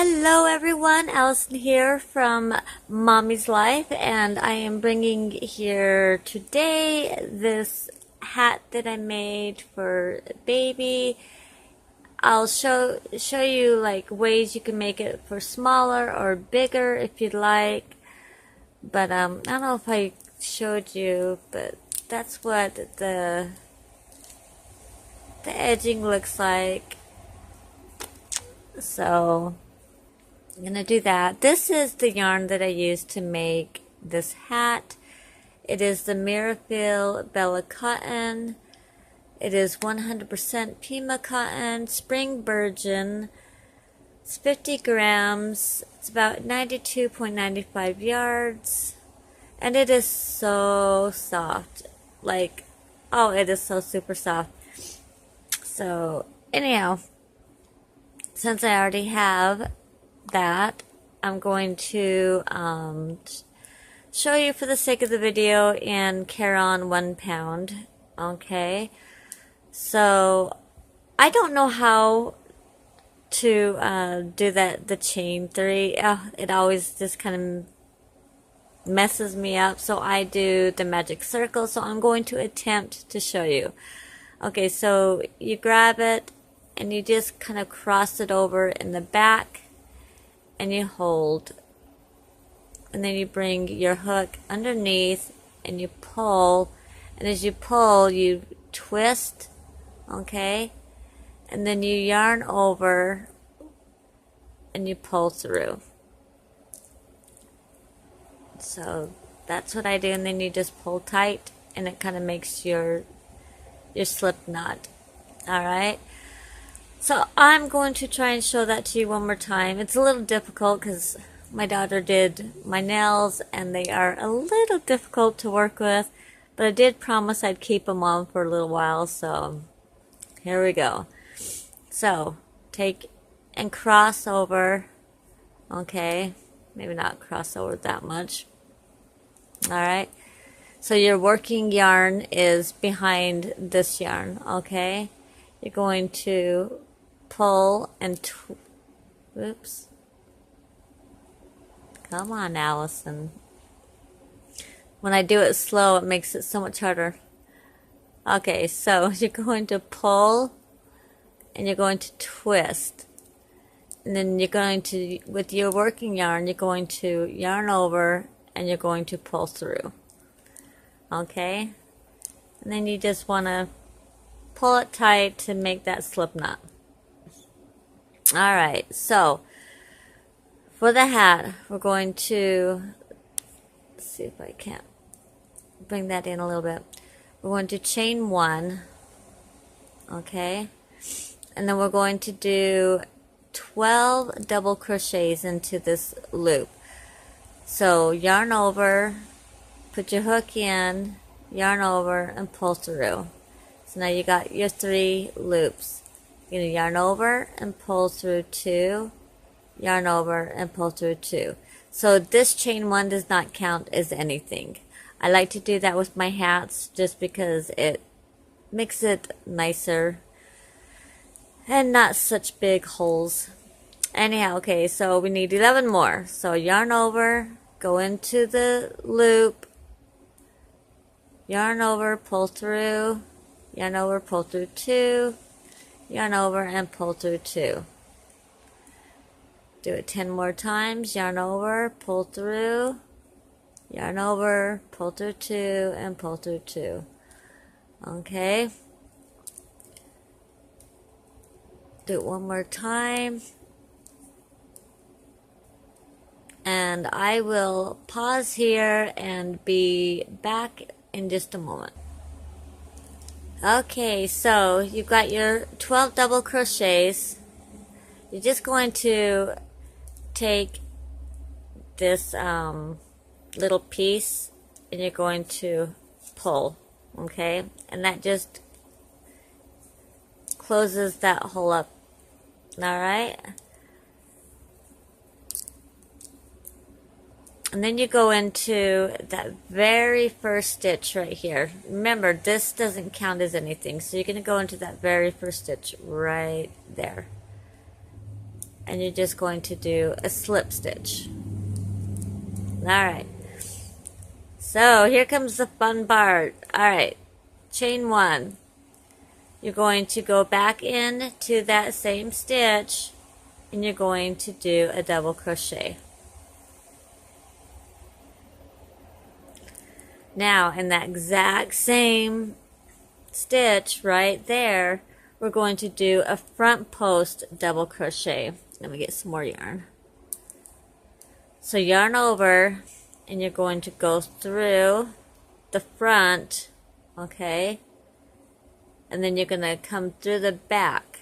Hello everyone, Allison here from Mommy's Life, and I am bringing here today this hat that I made for baby. I'll show you like ways you can make it for smaller or bigger if you'd like. But I don't know if I showed you, but that's what the edging looks like. So I'm going to do that. This is the yarn that I used to make this hat. It is the Mirafil Bella cotton. It is 100% Pima cotton, spring virgin. It's 50 grams. It's about 92.95 yards. And it is so soft. Like, oh, it is so super soft. So, anyhow, since I already have that, I'm going to show you for the sake of the video in Caron 1 pound. Okay, so I don't know how to do the chain 3. It always just kind of messes me up, so I do the magic circle. So I'm going to attempt to show you. Okay, so you grab it and you just kind of cross it over in the back and you hold, and then you bring your hook underneath and you pull, and as you pull you twist, okay, and then you yarn over and you pull through. So that's what I do, and then you just pull tight and it kind of makes your slip knot. Alright, so I'm going to try and show that to you one more time. It's a little difficult because my daughter did my nails and they are a little difficult to work with, but I did promise I'd keep them on for a little while, so here we go. So take and cross over, okay, maybe not cross over that much. Alright, so your working yarn is behind this yarn, okay? You're going to pull and whoops. Come on, Allison. When I do it slow, it makes it so much harder. Okay, so you're going to pull and you're going to twist. And then you're going to, with your working yarn, you're going to yarn over and you're going to pull through. Okay? And then you just want to pull it tight to make that slip knot. Alright, so for the hat, we're going to, let's see if I can't bring that in a little bit. We're going to chain 1, okay, and then we're going to do 12 double crochets into this loop. So yarn over, put your hook in, yarn over, and pull through. So now you got your 3 loops. You're going to yarn over and pull through 2, yarn over and pull through 2. So this chain 1 does not count as anything. I like to do that with my hats just because it makes it nicer and not such big holes. Anyhow, okay, so we need 11 more. So yarn over, go into the loop, yarn over, pull through, yarn over, pull through 2, yarn over and pull through 2. Do it 10 more times. Yarn over, pull through, yarn over, pull through 2, and pull through 2. Okay. Do it one more time. And I will pause here and be back in just a moment. Okay, so you've got your 12 double crochets. You're just going to take this little piece and you're going to pull, okay? And that just closes that hole up, alright? And then you go into that very first stitch right here. Remember, this doesn't count as anything, so you're going to go into that very first stitch right there. and you're just going to do a slip stitch. Alright, so here comes the fun part. Alright, chain 1. You're going to go back into that same stitch and you're going to do a double crochet. Now in that exact same stitch right there, we're going to do a front post double crochet. Let me get some more yarn. So yarn over and you're going to go through the front, okay? And then you're going to come through the back.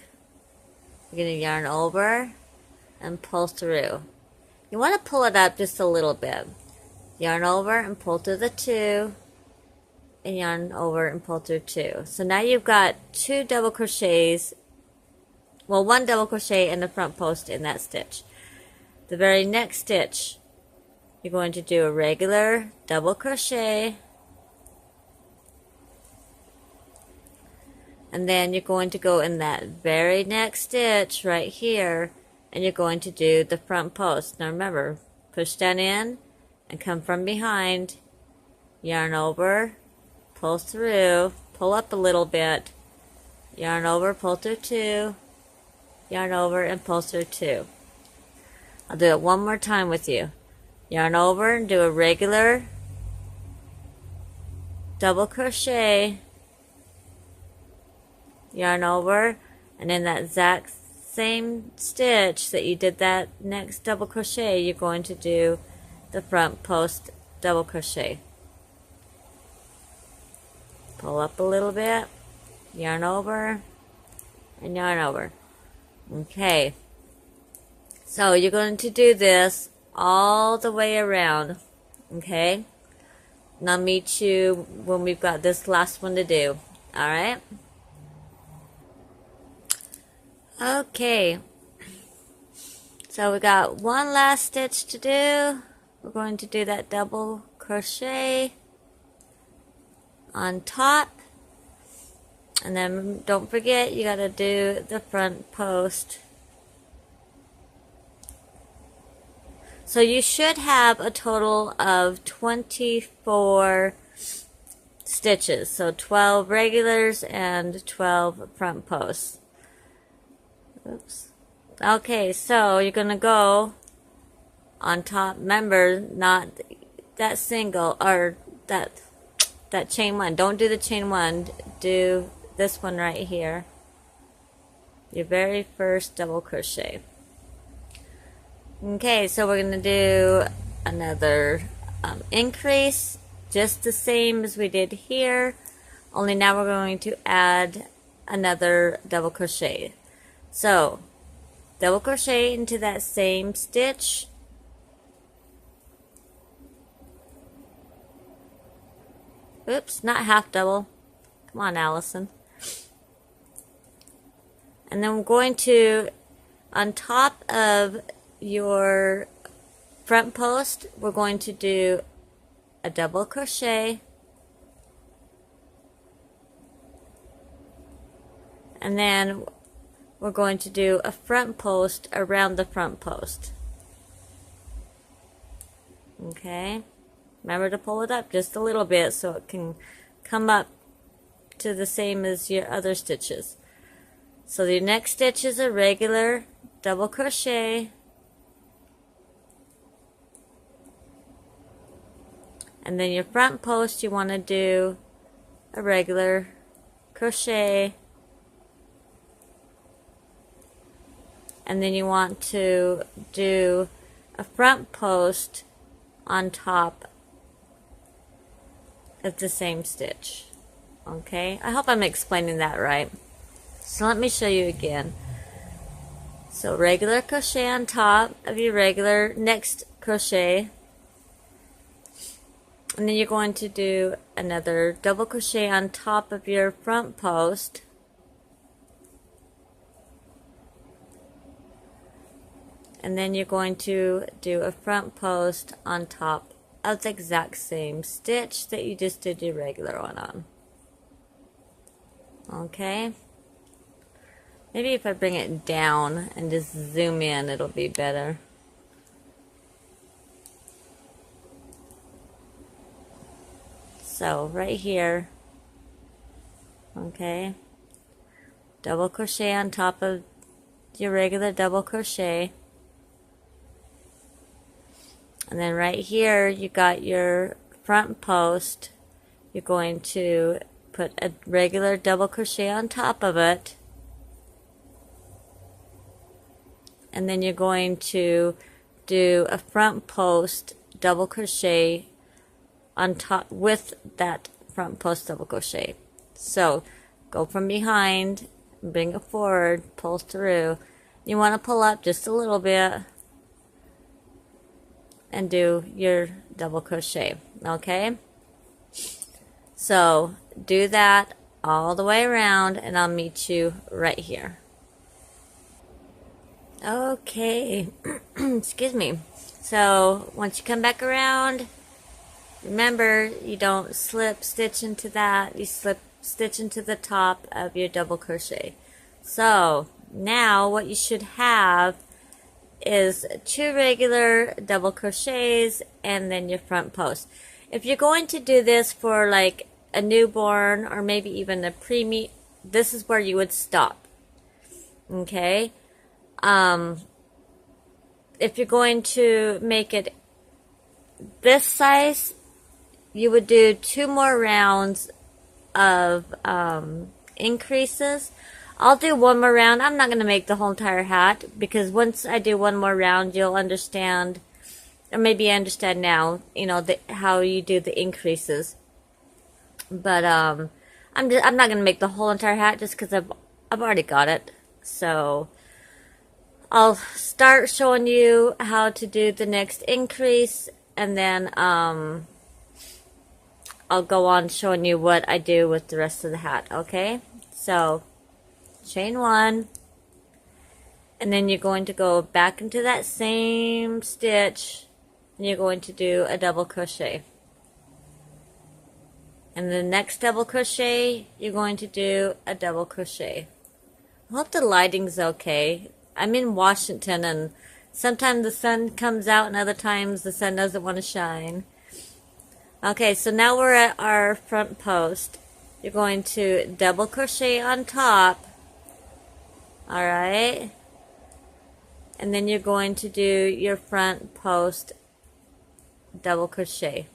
You're going to yarn over and pull through. You want to pull it up just a little bit. Yarn over and pull through the 2, and yarn over and pull through 2. So now you've got 2 double crochets, well, 1 double crochet in the front post in that stitch. The very next stitch, you're going to do a regular double crochet, and then you're going to go in that very next stitch right here, and you're going to do the front post. Now remember, push down in and come from behind, yarn over, pull through, pull up a little bit, yarn over, pull through 2, yarn over and pull through 2. I'll do it one more time with you. Yarn over and do a regular double crochet, yarn over, and in that exact same stitch that you did that next double crochet, you're going to do the front post double crochet. Pull up a little bit, yarn over, and yarn over. Okay, so you're going to do this all the way around, okay? And I'll meet you when we've got this last one to do, alright? Okay, so we got one last stitch to do. We're going to do that double crochet on top, and then don't forget you got to do the front post. So you should have a total of 24 stitches, so 12 regulars and 12 front posts. Oops. Okay, so you're going to go on top. Remember, not that single, or that chain 1. Don't do the chain 1. Do this one right here. Your very first double crochet. Okay, so we're going to do another increase, just the same as we did here, only now we're going to add another double crochet. So, double crochet into that same stitch, oops, not half double, come on Allison, and then we're going to, on top of your front post, we're going to do a double crochet, and then we're going to do a front post around the front post. Okay, remember to pull it up just a little bit so it can come up to the same as your other stitches. So your next stitch is a regular double crochet, and then your front post you want to do a regular crochet, and then you want to do a front post on top of the same stitch. Okay, I hope I'm explaining that right. So let me show you again. So regular crochet on top of your regular next crochet, and then you're going to do another double crochet on top of your front post, and then you're going to do a front post on top of the exact same stitch that you just did your regular one on. Okay, Maybe if I bring it down and just zoom in, it'll be better. So right here, okay, double crochet on top of your regular double crochet. And then right here, you got your front post. You're going to put a regular double crochet on top of it. And then you're going to do a front post double crochet on top with that front post double crochet. So go from behind, bring it forward, pull through. You want to pull up just a little bit and do your double crochet, okay? So do that all the way around and I'll meet you right here. Okay, excuse me. So once you come back around, remember you don't slip stitch into that, you slip stitch into the top of your double crochet. So now what you should have is 2 regular double crochets and then your front post. If you're going to do this for like a newborn or maybe even a preemie, this is where you would stop. Okay? If you're going to make it this size, you would do 2 more rounds of increases. I'll do 1 more round. I'm not going to make the whole entire hat because once I do 1 more round, you'll understand, or maybe you understand now, you know, how you do the increases. But I'm not going to make the whole entire hat just because I've already got it. So I'll start showing you how to do the next increase, and then I'll go on showing you what I do with the rest of the hat, okay? So chain 1, and then you're going to go back into that same stitch, and you're going to do a double crochet. And the next double crochet, you're going to do a double crochet. I hope the lighting's okay. I'm in Washington, and sometimes the sun comes out and other times the sun doesn't want to shine. Okay, so now we're at our front post. You're going to double crochet on top. Alright. And then you're going to do your front post double crochet.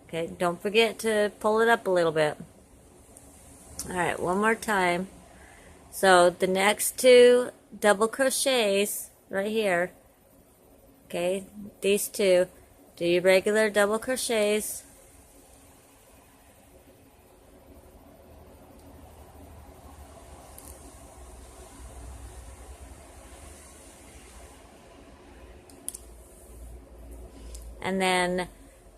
Okay, don't forget to pull it up a little bit. Alright, one more time. So the next 2 double crochets right here, okay, these 2, do your regular double crochets. And then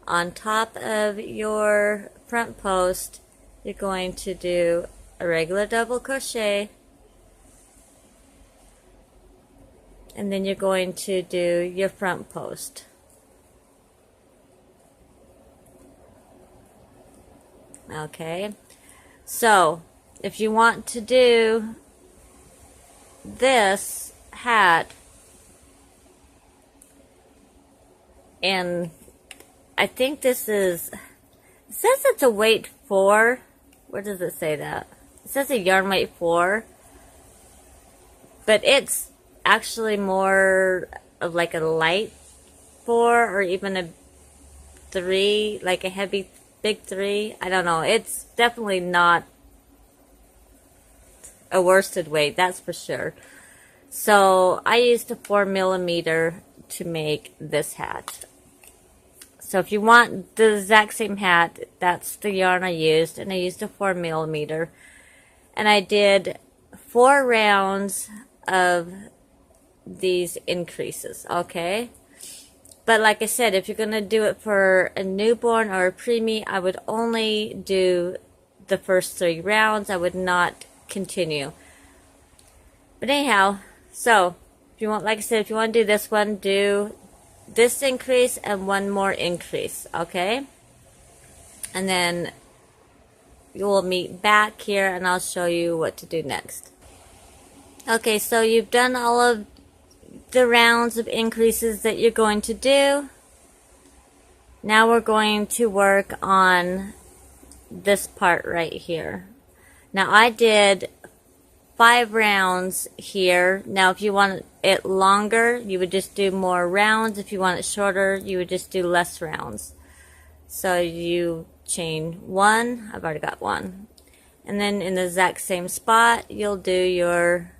on top of your front post, you're going to do a regular double crochet. And then you're going to do your front post. Okay, so if you want to do this hat, and I think this is, it says it's a weight 4. Where does it say that? It says a yarn weight 4, but it's actually more of like a light 4 or even a 3, like a heavy big 3. I don't know. It's definitely not a worsted weight, that's for sure. So I used a 4mm to make this hat. So if you want the exact same hat, that's the yarn I used, and I used a 4mm. And I did 4 rounds of these increases, okay? But like I said, if you're going to do it for a newborn or a preemie, I would only do the first 3 rounds. I would not continue. But anyhow, so if you want, like I said, if you want to do this one, do this increase and 1 more increase, okay? And then will meet back here and I'll show you what to do next. Okay, so you've done all of the rounds of increases that you're going to do. Now we're going to work on this part right here. Now I did 5 rounds here. Now if you want it longer, you would just do more rounds. If you want it shorter, you would just do less rounds. So you chain 1, I've already got 1. And then in the exact same spot, you'll do your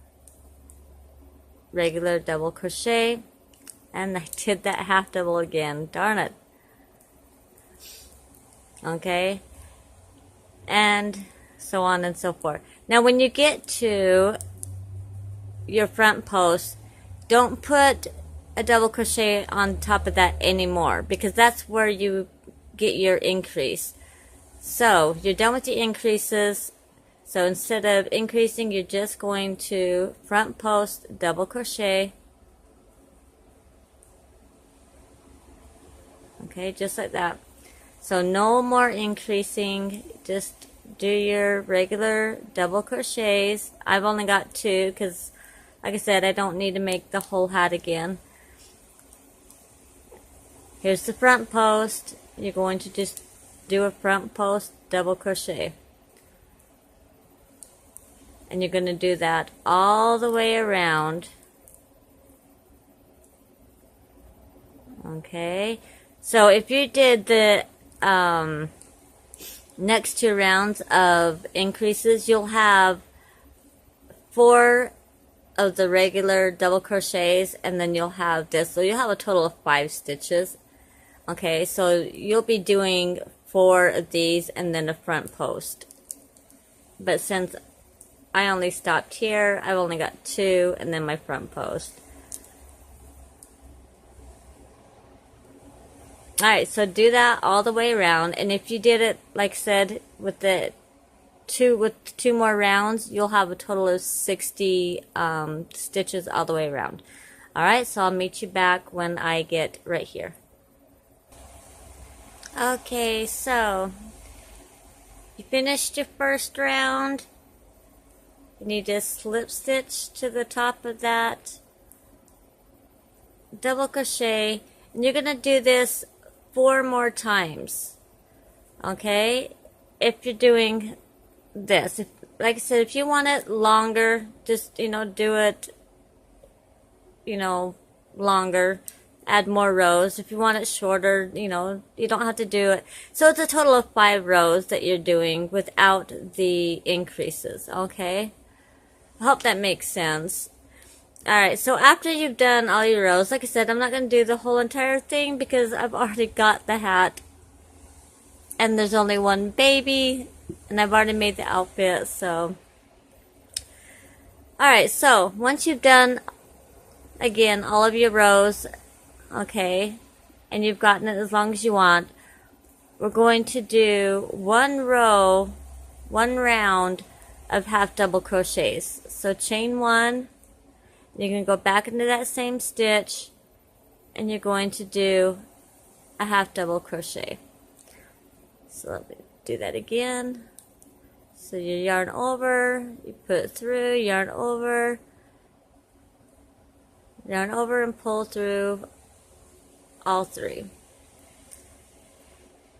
regular double crochet. And I did that half double again, darn it. Okay, and so on and so forth. Now when you get to your front post, don't put a double crochet on top of that anymore, because that's where you get your increase. So you're done with your increases. So instead of increasing, you're just going to front post, double crochet. Okay, just like that. So no more increasing, just do your regular double crochets. I've only got 2 because, like I said, I don't need to make the whole hat again. Here's the front post. You're going to just do a front post double crochet. And you're going to do that all the way around. Okay, so if you did the next 2 rounds of increases, you'll have 4 of the regular double crochets, and then you'll have this, so you'll have a total of 5 stitches. Okay, so you'll be doing 4 of these and then a front post. But since I only stopped here, I've only got 2 and then my front post. Alright, so do that all the way around, and if you did it, like I said, with the 2 more rounds, you'll have a total of 60 stitches all the way around. Alright, so I'll meet you back when I get right here. Okay, so you finished your first round. You need to slip stitch to the top of that, double crochet, and you're going to do this 4 more times. Okay, if you're doing this, like I said, if you want it longer, just do it longer, add more rows. If you want it shorter, you don't have to do it. So it's a total of 5 rows that you're doing without the increases. Okay, I hope that makes sense. Alright, so after you've done all your rows, like I said, I'm not going to do the whole entire thing because I've already got the hat. And there's only one baby, and I've already made the outfit, so. Alright, so once you've done, again, all of your rows, okay, and you've gotten it as long as you want, we're going to do 1 row, 1 round of half double crochets. So chain 1. You're going to go back into that same stitch, and you're going to do a half double crochet. So let me do that again. So you yarn over, you put it through, yarn over and pull through all 3.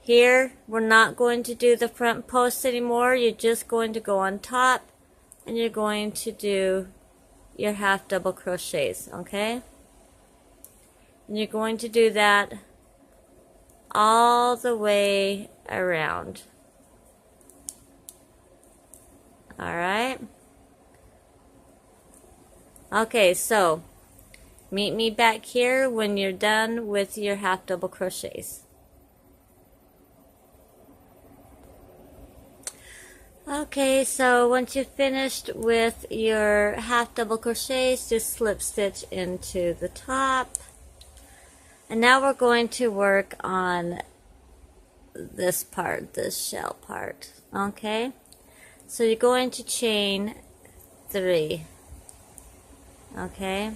Here, we're not going to do the front post anymore. You're just going to go on top, and you're going to do your half double crochets, okay? And you're going to do that all the way around. Alright? Okay, so meet me back here when you're done with your half double crochets. Okay, so once you've finished with your half double crochets, just slip stitch into the top. And now we're going to work on this part, this shell part. Okay, so you're going to chain 3. Okay,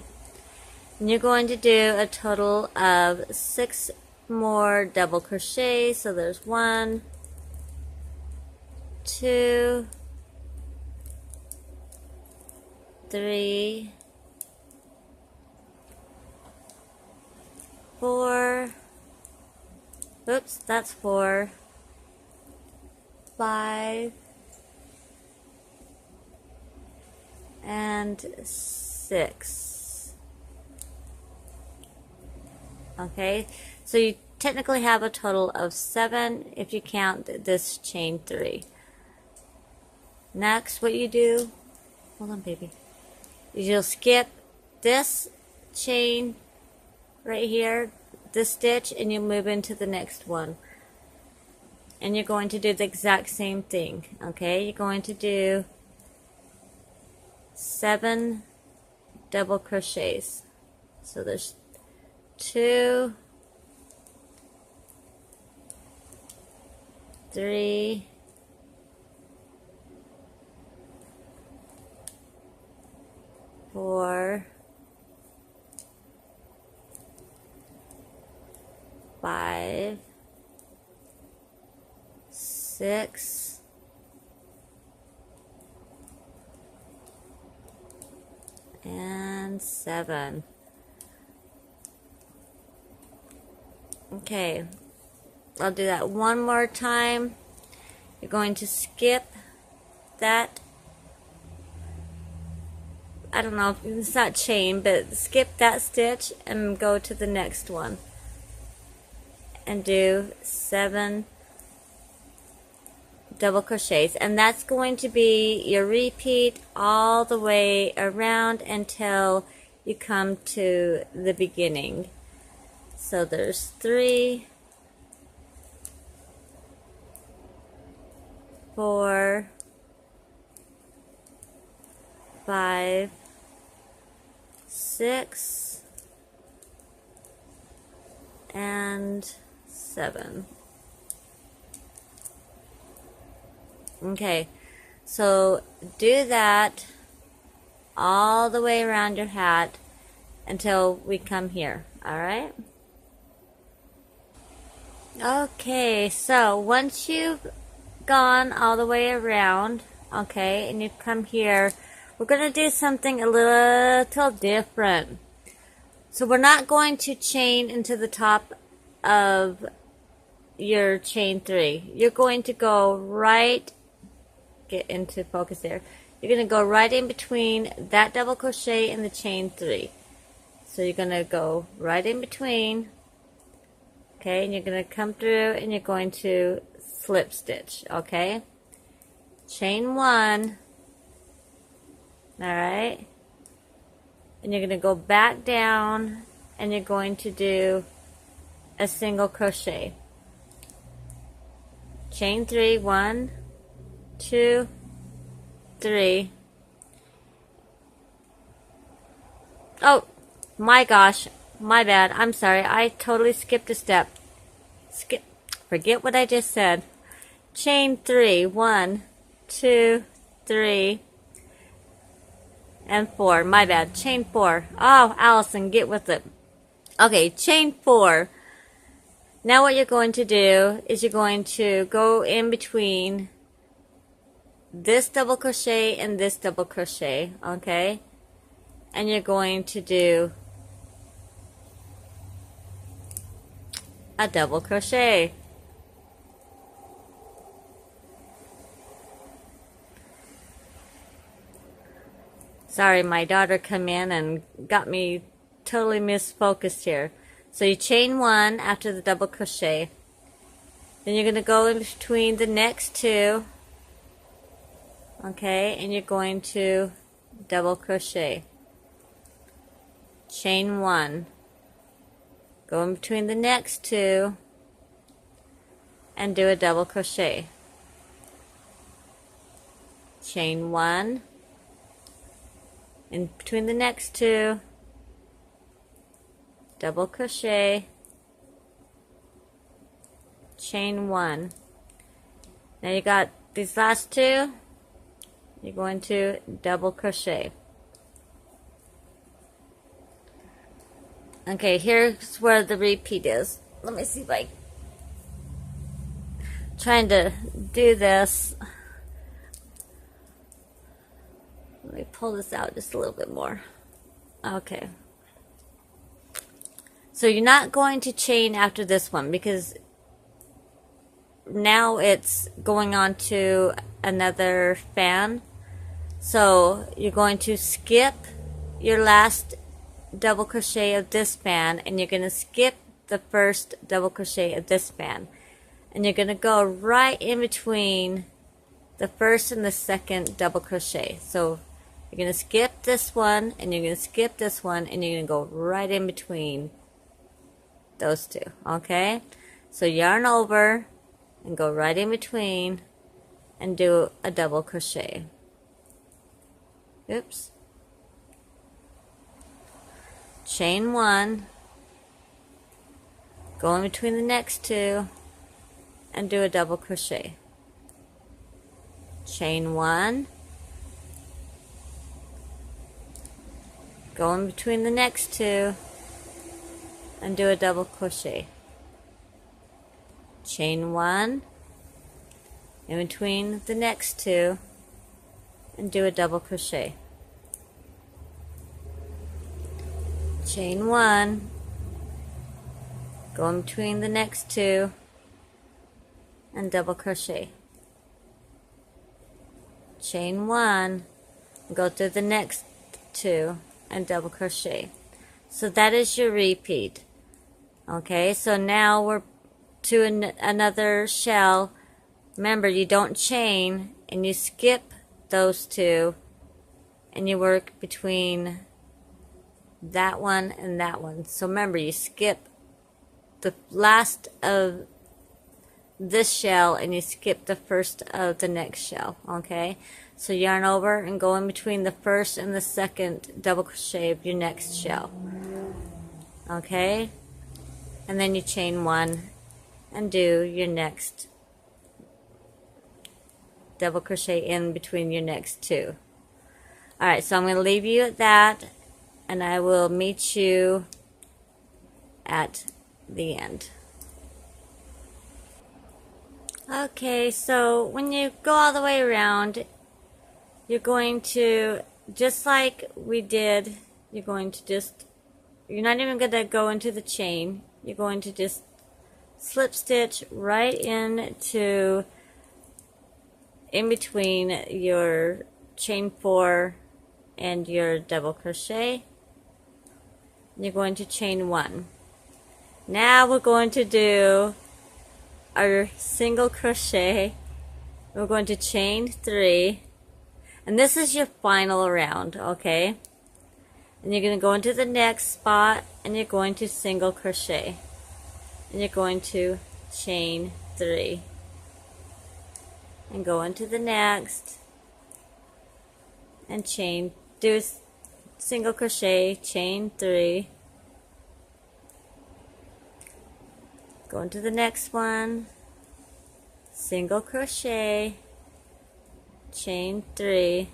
and you're going to do a total of 6 more double crochets. So there's 1, 2, 3, 4, oops, that's 4, 5, and 6. Okay, so you technically have a total of 7 if you count this chain 3. Next, what you do, hold on baby, is you'll skip this chain right here, this stitch, and you'll move into the next one. And you're going to do the exact same thing, okay? You're going to do 7 double crochets. So there's 2, 3, 4, 5, 6, and 7. Okay, I'll do that one more time. You're going to skip that, I don't know, it's not chain, but skip that stitch and go to the next one and do 7 double crochets, and that's going to be your repeat all the way around until you come to the beginning. So there's 3, 4, 5, 6, and 7. Okay, so do that all the way around your hat until we come here, alright? Okay, so once you've gone all the way around, okay, and you come here, we're going to do something a little different. So we're not going to chain into the top of your chain 3. You're going to go right, get into focus there. You're going to go right in between that double crochet and the chain 3. So you're going to go right in between, okay, and you're going to come through and you're going to slip stitch, okay? Chain 1, alright, and you're going to go back down and you're going to do a single crochet. Chain 3, 1, 2, 3. Oh my gosh, my bad, I'm sorry, I totally skipped a step. Forget what I just said. Chain 3, 1, 2, 3, and 4. My bad. Chain 4. Oh, Allison, get with it. Okay, chain 4. Now what you're going to do is you're going to go in between this double crochet and this double crochet, okay? And you're going to do a double crochet. Sorry, my daughter come in and got me totally misfocused here. So you chain 1 after the double crochet. Then you're going to go in between the next 2. Okay, and you're going to double crochet. Chain 1. Go in between the next 2 and do a double crochet. Chain 1. In between the next 2, double crochet, chain 1. Now you got these last 2, you're going to double crochet. Okay, here's where the repeat is. Let me see if I trying to do this pull this out just a little bit more. Okay. So you're not going to chain after this one because now it's going on to another fan. So you're going to skip your last double crochet of this fan, and you're going to skip the first double crochet of this fan, and you're going to go right in between the first and the second double crochet. So you're going to skip this one, and you're going to skip this one, and you're going to go right in between those two. Okay, so yarn over and go right in between and do a double crochet. Oops. Chain one, go in between the next two and do a double crochet. Chain one, go in between the next two and do a double crochet. Chain one, in between the next two and do a double crochet. Chain one, go in between the next two and double crochet. Chain one, go through the next two and double crochet. So that is your repeat. Okay, so now we're to another shell. Remember, you don't chain, and you skip those two and you work between that one and that one. So remember, you skip the last of this shell and you skip the first of the next shell. Okay, so yarn over and go in between the first and the second double crochet of your next shell. Okay, and then you chain one and do your next double crochet in between your next two. Alright, so I'm going to leave you at that, and I will meet you at the end. Okay, so when you go all the way around, you're going to, just like we did, you're not even going to go into the chain. You're going to just slip stitch right into in between your chain 4 and your double crochet. You're going to chain 1. Now we're going to do our single crochet. We're going to chain 3, and this is your final round. Okay, and you're going to go into the next spot and you're going to single crochet, and you're going to chain 3 and go into the next and chain, do single crochet, chain 3, go into the next one, single crochet, chain 3,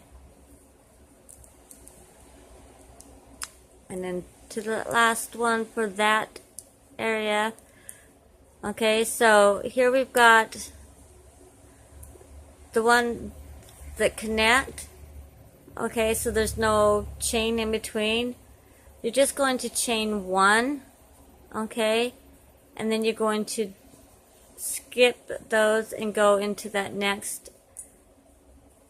and then to the last one for that area. Okay, so here we've got the one that connect. Okay, so there's no chain in between. You're just going to chain 1, okay, and then you're going to skip those and go into that next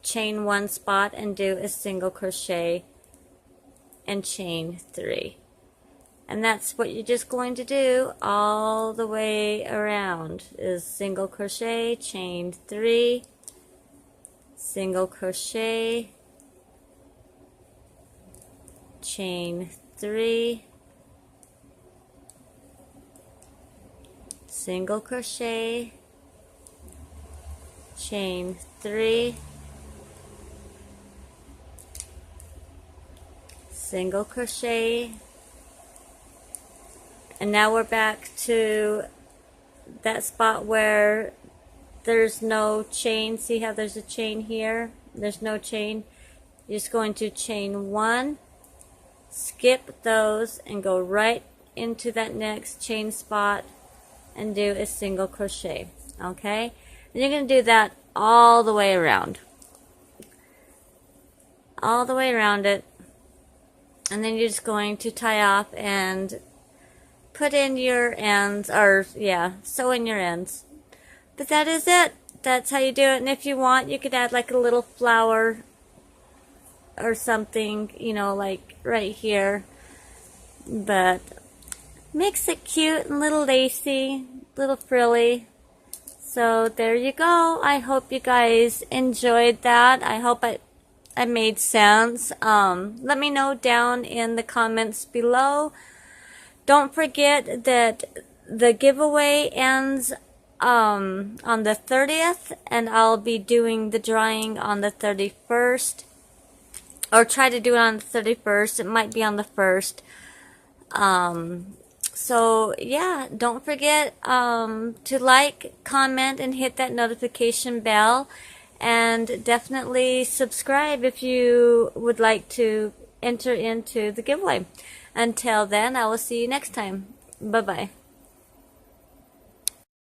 chain 1 spot and do a single crochet and chain 3. And that's what you're just going to do all the way around, is single crochet, chain 3, single crochet, chain 3, single crochet, chain 3, single crochet, and now we're back to that spot where there's no chain. See how there's a chain here? There's no chain. You're just going to chain 1, skip those, and go right into that next chain spot and do a single crochet. Okay? And you're going to do that all the way around. all the way around it. And then you're just going to tie off and put in your ends, or yeah, sew in your ends. But that is it. That's how you do it. And if you want, you could add like a little flower or something, you know, like right here. But makes it cute and a little lacy, little frilly. So there you go. I hope you guys enjoyed that. I hope I made sense. Let me know down in the comments below. Don't forget that the giveaway ends on the 30th, and I'll be doing the drawing on the 31st, or try to do it on the 31st. It might be on the 1st. So yeah, don't forget to like, comment, and hit that notification bell. And definitely subscribe if you would like to enter into the giveaway. Until then, I will see you next time. Bye-bye.